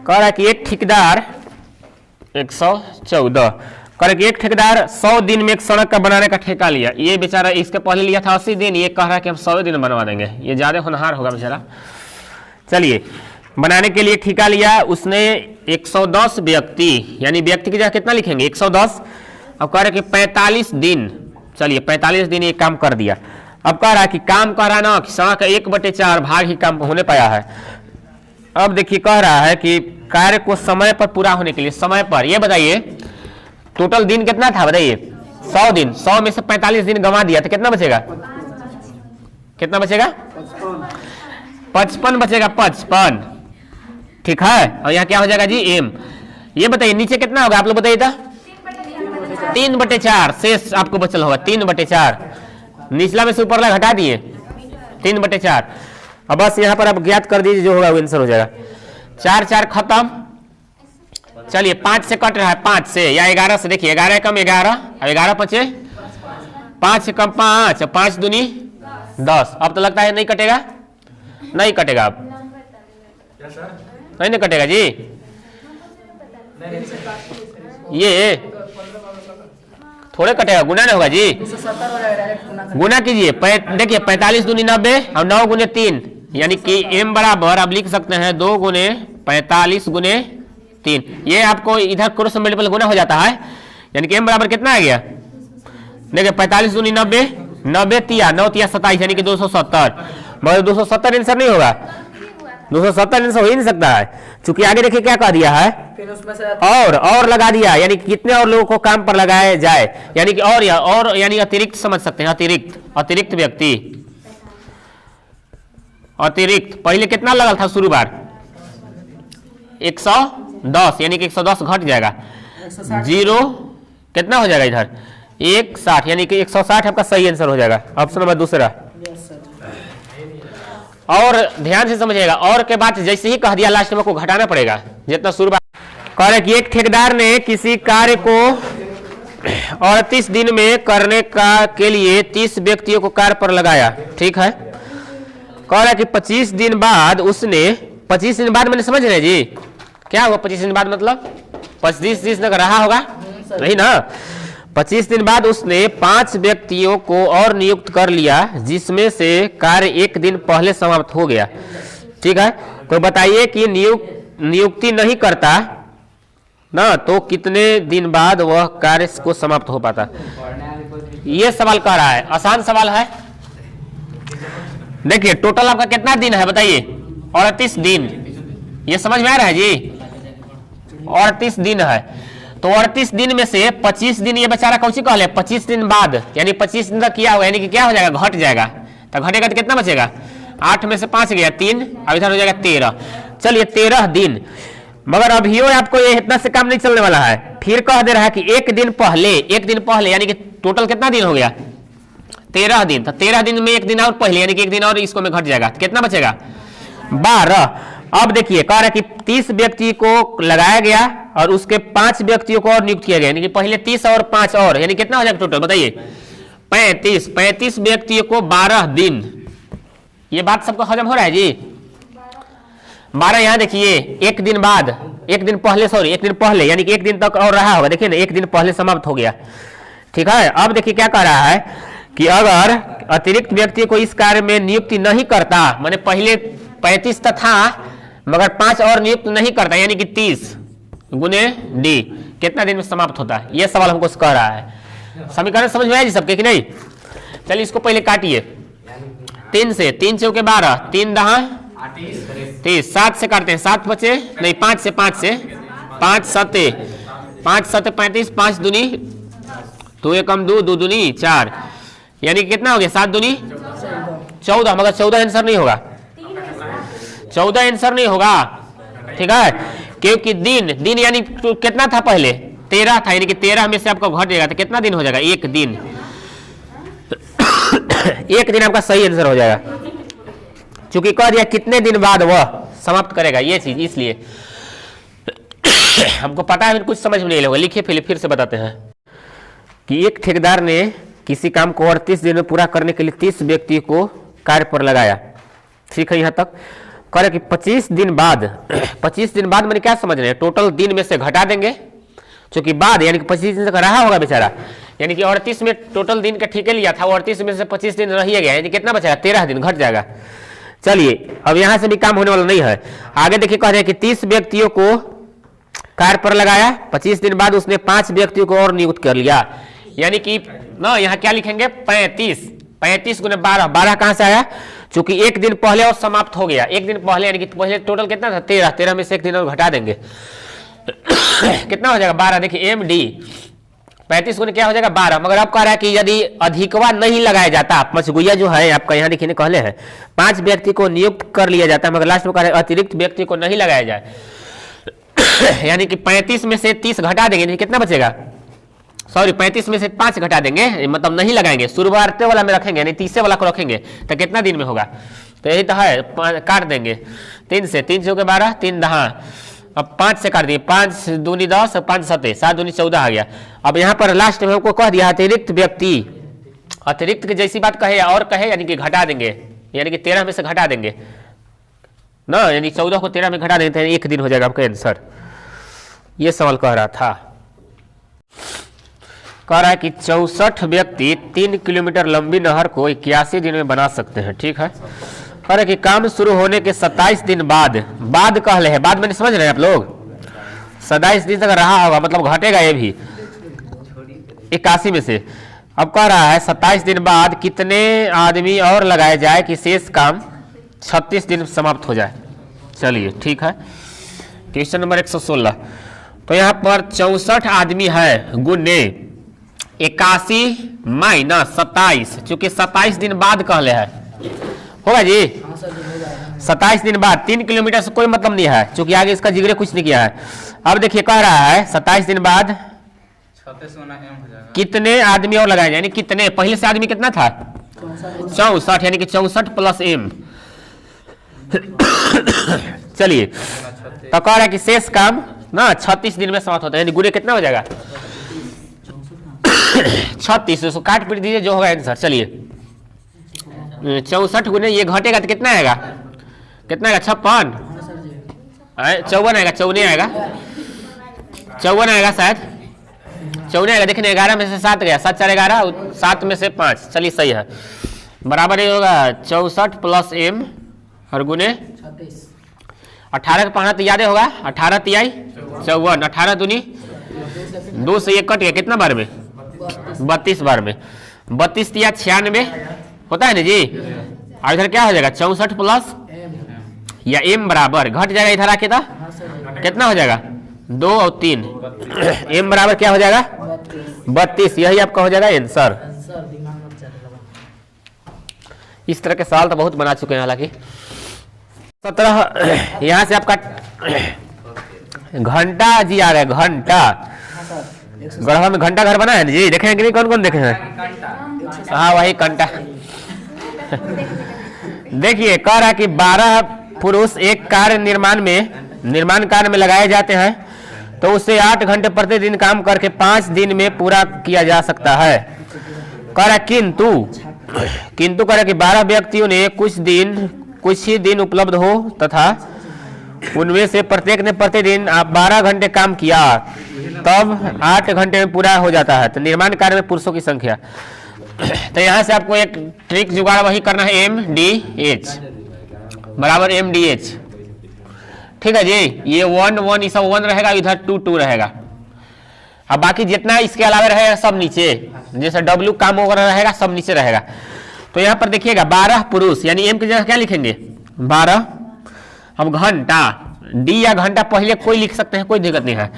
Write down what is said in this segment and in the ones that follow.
कह रहा है कि एक ठेकेदार 114 कह रहा है कि एक ठेकेदार 100 दिन में एक सड़क का बनाने का ठेका लिया। ये बेचारा इसके पहले लिया था 80 दिन, ये कह रहा है कि हम 100 दिन बनवा देंगे। ये ज्यादा होनहार होगा बेचारा। चलिए, बनाने के लिए ठेका लिया उसने 110 व्यक्ति, यानी व्यक्ति की जगह कितना लिखेंगे 110। अब कह रहा है कि 45 दिन, चलिए 45 दिन ये काम कर दिया। अब कह रहा है कि काम कर रहा ना कि सड़क 1/4 भाग ही काम होने पाया है। अब देखिए कह रहा है कि कार्य को समय पर पूरा होने के लिए, समय पर, ये बताइए टोटल दिन कितना था बताइए 100 दिन, 100 में से 45 दिन गंवा दिया तो कितना बचेगा, कितना बचेगा 55 बचेगा, 55। ठीक है, और यहाँ क्या हो जाएगा जी एम। ये बताइए नीचे कितना होगा आप लोग बताइए था 3/4 शेष आपको बचल होगा 3/4। निचला में से ऊपर घटा दिए 3/4। अब बस यहाँ पर आप ज्ञात कर दीजिए, जो होगा वो आंसर हो जाएगा। 4 खत्म। चलिए 5 से कट रहा है, 5 से या 11 से, देखिए 11 कम 11, अब 11 बचे 5 कम 5, 5 दूनी 10। अब तो लगता है नहीं कटेगा, नहीं कटेगा, अब नहीं कटेगा जी। ये थोड़े कटेगा, गुना नहीं होगा जी, गुना कीजिए। देखिए 45 दूनी 90 और 9 गुने 3, यानी कि m बराबर आप लिख सकते हैं 2 गुने 45 गुने 3। ये आपको इधर क्रॉस मल्टीपल गुना हो जाता है, यानी कि m बराबर कितना आ गया, देखिए 45 दूनी 90, 90 तिया 9 तिया 27, यानी कि 270। मगर 270 आंसर नहीं होगा, 270 आंसर हो ही नहीं सकता है, चूंकि आगे देखिए क्या कह दिया है, फिर उसमें से और लगा दिया, यानी कि कितने और लोगों को काम पर लगाया जाए, यानी कि और यानी अतिरिक्त समझ सकते हैं, अतिरिक्त व्यक्ति, अतिरिक्त। पहले कितना लगल था शुरू बार 110, यानी कि 110 घट जाएगा, 0 कितना हो जाएगा इधर 160, यानी कि 160 आपका सही आंसर हो जाएगा, ऑप्शन नंबर दूसरा। और ध्यान से समझिएगा, और के बाद जैसे ही कह दिया लास्ट में को घटाना पड़ेगा जितना शुरू बात। कह रहे कि एक ठेकेदार ने किसी कार्य को 38 दिन में करने के लिए 30 व्यक्तियों को कार्य पर लगाया। ठीक है, कह रहा है कि 25 दिन बाद उसने, 25 दिन बाद मैंने समझ रहे जी क्या हुआ 25 दिन बाद, मतलब 25 दिन तक रहा होगा नहीं ना। 25 दिन बाद उसने 5 व्यक्तियों को और नियुक्त कर लिया, जिसमें से कार्य 1 दिन पहले समाप्त हो गया। ठीक है, तो बताइए कि नियुक्ति नहीं करता ना तो कितने दिन बाद वह कार्य को समाप्त हो पाता। ये सवाल कर रहा है, आसान सवाल है। देखिए टोटल आपका कितना दिन है बताइए 38 दिन, ये समझ में आ रहा है जी, 38 दिन है। तो 38 दिन में से 25 दिन ये बेचारा कौन सी कहले 25 दिन बाद, यानी 25 दिन तक किया हुआ, यानी कि क्या हो जाएगा घट जाएगा, तो घटेगा तो कितना बचेगा 8 में से 5 गया 3, अब इधर हो जाएगा 13। चलिए 13 दिन, मगर अभी आपको ये इतना से काम नहीं चलने वाला है। फिर कह दे रहा है कि एक दिन पहले, यानी कि टोटल कितना दिन हो गया 13 दिन। तो 13 दिन में एक दिन और पहले, यानी कि एक दिन और इसको में घट जाएगा, तो कितना बचेगा 12। अब देखिए कह रहा है कि 30 व्यक्ति को लगाया गया और उसके 5 व्यक्तियों को और नियुक्त किया गया, यानी कि पहले 30 और 5 और, यानी कितना हो जाएगा टोटल बताइए 35 व्यक्तियों को 12 दिन। ये बात सबको हजम हो रहा है जी। 12 यहाँ देखिए एक दिन बाद, एक दिन पहले, यानी कि एक दिन तक और रहा होगा, देखिए ना एक दिन पहले समाप्त हो गया। ठीक है, अब देखिए क्या कह रहा है कि अगर अतिरिक्त व्यक्ति को इस कार्य में नियुक्ति नहीं करता, माने पहले 35 तो था मगर 5 और नियुक्त नहीं करता, यानी कि 30 गुने डी, कितना दिन में समाप्त होता है, यह सवाल हमको कह रहा है। समीकरण समझ में आया जी सबके कि नहीं। चलिए इसको पहले काटिए, 3 से 12, 3 दहा 30, 7 से काटते हैं 7 बचे नहीं, 5 से 5 7 35, 5 दूनी 2 एकम 2, 2 दूनी 4, यानी कितना हो गया 7 दूनी 14, मगर 14 आंसर नहीं होगा, 14 आंसर नहीं होगा। ठीक है, क्योंकि दिन यानी कितना था पहले 13 था, यानी कि 13 में से आपको घट जाएगा तो कितना दिन हो जाएगा 1 दिन। 1 दिन आपका सही आंसर हो जाएगा, चूंकि कह दिया कितने दिन बाद वह समाप्त करेगा ये चीज, इसलिए हमको पता है कुछ समझ में नहीं लगेगा। लिखिए फिर से बताते हैं कि एक ठेकेदार ने किसी काम को 38 दिन में पूरा करने के लिए 30 व्यक्ति को कार्य पर लगाया। ठीक है, यहाँ तक कह रहे कि 25 दिन बाद 25 दिन बाद मैंने क्या समझ रहे हैं, टोटल दिन में से घटा देंगे, क्योंकि बाद यानी कि 25 दिन तक रहा होगा बेचारा, यानी कि 38 में टोटल दिन का ठीके लिया था, वो 38 में से 25 दिन रह ही गया, यानी कितना बचेगा 13 दिन घट जाएगा। चलिए अब यहां से भी काम होने वाला नहीं है। आगे देखिए कह रहे हैं कि 30 व्यक्तियों को कार्य पर लगाया, 25 दिन बाद उसने 5 व्यक्तियों को और नियुक्त कर लिया, यानी कि ना यहाँ क्या लिखेंगे 35 गुने 12 कहां से आया, चूंकि एक दिन पहले और समाप्त हो गया, एक दिन पहले यानी कि पहले टोटल कितना था 13 में से एक दिन और घटा देंगे कितना हो जाएगा 12। देखिए एम डी 35 गुने क्या हो जाएगा 12, मगर अब कह रहा है कि यदि अधिकवा नहीं लगाया जाता, मचगुइया जो है आपका यहाँ लिखने कहले हैं 5 व्यक्ति को नियुक्त कर लिया जाता है, मगर लास्ट में कह रहे हैं अतिरिक्त व्यक्ति को नहीं लगाया जाए यानी कि 35 में से 30 घटा देंगे, कितना बचेगा, सॉरी 35 में से 5 घटा देंगे, मतलब नहीं लगाएंगे, शुरुआते वाला में रखेंगे यानी 30 वाला को रखेंगे तो कितना दिन में होगा, तो यही तो है, काट देंगे 3 से 3 हो गए 12, 3 10, अब 5 से काट दिए, 5 दूनी 10, 5 7, 7 दूनी 14 आ गया। अब यहाँ पर लास्ट में हमको कह दिया अतिरिक्त व्यक्ति, अतिरिक्त की जैसी बात कहे और कहे यानी कि घटा देंगे, यानी कि 13 में से घटा देंगे ना, यानी 14 को 13 में घटा देंगे तो एक दिन हो जाएगा आपका आंसर। ये सवाल कह रहा था, कह रहा है कि 64 व्यक्ति 3 किलोमीटर लंबी नहर को 81 दिन में बना सकते हैं, ठीक है। कह रहे कि काम शुरू होने के 27 दिन बाद कह रहे हैं, बाद में समझ रहे हैं आप लोग, 27 दिन तक रहा होगा मतलब घटेगा ये भी 81 में से। अब कह रहा है 27 दिन बाद कितने आदमी और लगाए जाए कि शेष काम 36 दिन समाप्त हो जाए। चलिए ठीक है, क्वेश्चन नंबर 116, तो यहाँ पर 64 आदमी है गुने 81 माइनस 27, चूंकि 27 दिन बाद कहले है, होगा जी 27 दिन बाद, 3 किलोमीटर से कोई मतलब नहीं है, चूंकि आगे इसका जिक्र कुछ नहीं किया है। अब देखिए कह रहा है 27 दिन बाद कितने आदमी और लगाए, यानी कितने, पहले से आदमी कितना था 64, यानी कि 64 प्लस एम चलिए, तो कह रहा है कि शेष काम ना 36 दिन में समाप्त होता है, यानी गुणे कितना हो जाएगा 36, उसको काट पीट दीजिए जो होगा आंसर। चलिए 64 गुने ये घटेगा तो कितना आएगा, कितना आएगा 56, 54 आएगा, 54 आएगा, 54 आएगा शायद, 54 आएगा, देखने 11 में से 7 गया, 7 4 11, 7 में से 5, चलिए सही है, बराबर ये होगा 64 प्लस एम और गुने 18 का पढ़ना तो याद होगा, 18 तिहाई 54, 18 दूनी 2 से 1 कट गया, कितना बार में 32 बार में, 32 तिया 96 होता है ना जी, और इधर क्या हो जाएगा 64 प्लस या एम बराबर घट जाएगा, इधर आके था कितना हो जाएगा 2 और 3 एम बराबर क्या हो जाएगा 32, यही आपका हो जाएगा आंसर। इस तरह के सवाल तो बहुत बना चुके हैं, हालांकि 17 यहाँ से आपका घंटा जी आ गया, घंटा गढ़वा में घंटा घर बना है जी, देखे हैं कि नहीं, कौन कौन देखे हैं, हाँ वही घंटा देखिए कह रहा है कि 12 पुरुष एक निर्माण कार्य में लगाए जाते हैं, तो उसे 8 घंटे प्रतिदिन काम करके 5 दिन में पूरा किया जा सकता है। कह रहा है किंतु कह रहा है कि 12 व्यक्तियों ने कुछ ही दिन उपलब्ध हो तथा उनमें से प्रत्येक ने प्रतिदिन 12 घंटे काम किया, तब 8 घंटे में पूरा हो जाता है। तो निर्माण कार्य में पुरुषों की संख्या, तो यहाँ से आपको एक ट्रिक जुगाड़ वही करना है, एम डी एच बराबर एम डी एच, ठीक है जी, ये 1 1 ये सब 1 रहेगा, इधर 2 2 रहेगा, अब बाकी जितना इसके अलावा रहेगा सब नीचे, जैसे डब्ल्यू काम वगैरह रहेगा सब नीचे रहेगा। तो यहाँ पर देखिएगा 12 पुरुष यानी एम की जगह क्या लिखेंगे 12, अब घंटा डी या घंटा पहले कोई लिख सकते हैं, कोई दिक्कत नहीं है।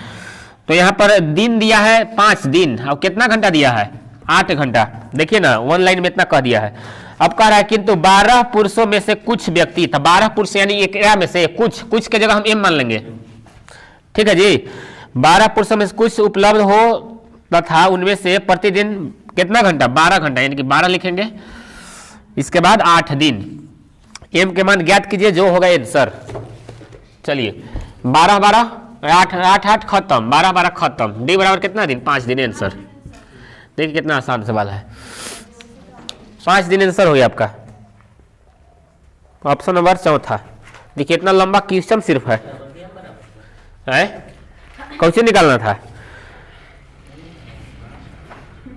तो यहाँ पर दिन दिया है 5 दिन, अब कितना घंटा दिया है 8 घंटा, देखिए ना 1 लाइन में इतना कह दिया है। अब कह रहा है किंतु 12 पुरुषों में से कुछ व्यक्ति, तो 12 पुरुष यानी एक में से कुछ के जगह हम एम मान लेंगे, ठीक है जी, 12 पुरुषों में से कुछ उपलब्ध हो तथा उनमें से प्रतिदिन कितना घंटा 12 घंटा, यानी कि 12 लिखेंगे, इसके बाद 8 दिन, एम के मान ज्ञात कीजिए जो होगा आंसर। चलिए 12 12 8 8 8 खत्म, 12 12 खत्म, डी बराबर कितना दिन 5 दिन आंसर। देखिए कितना आसान सवाल है, 5 दिन आंसर हो गया आपका, ऑप्शन नंबर 4। देखिए इतना लंबा क्वेश्चन सिर्फ है क्वेश्चन निकालना था,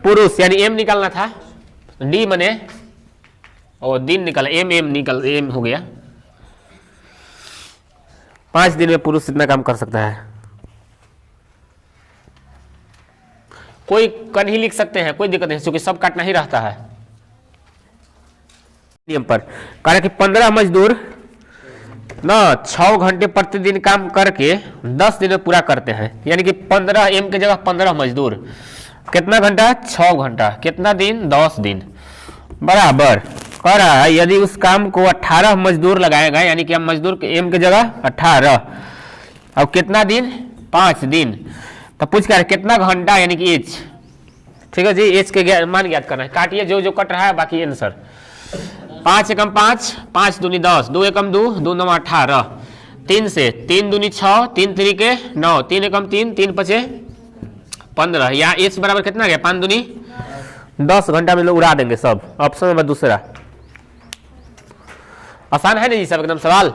पुरुष यानी एम निकालना था, डी मने और दिन निकाला, एम हो गया। 5 दिन में पुरुष इतना काम कर सकता है। कोई कर ही लिख सकते हैं, कोई दिक्कत नहीं, क्योंकि सब काटना ही रहता है नियम पर। कारण कि 15 मजदूर ना 6 घंटे प्रतिदिन काम करके 10 दिन में पूरा करते हैं, यानी कि 15 एम की जगह 15 मजदूर कितना घंटा, 6 घंटा, कितना दिन, 10 दिन बराबर। कह रहा है यदि उस काम को 18 मजदूर लगाएगा, यानी कि हम मजदूर के एम की जगह 18 और कितना दिन, 5 दिन, तो पूछ कर कितना घंटा यानी कि एच। ठीक है जी, एच के मान ज्ञात करना है। काटिए जो जो कट रहा है, बाकी आंसर 5 एकम 5, 5 दूनी 10, 2 एकम 2, 2 9 18, 3 से 3 दूनी 6, 3 3 9, 3 एकम 3, 3 5 15, या एच बराबर कितना गया, 5 दूनी 10 घंटा में लोग उड़ा देंगे सब। ऑप्शन नंबर दूसरा आसान है नहीं जी सब एकदम सवाल।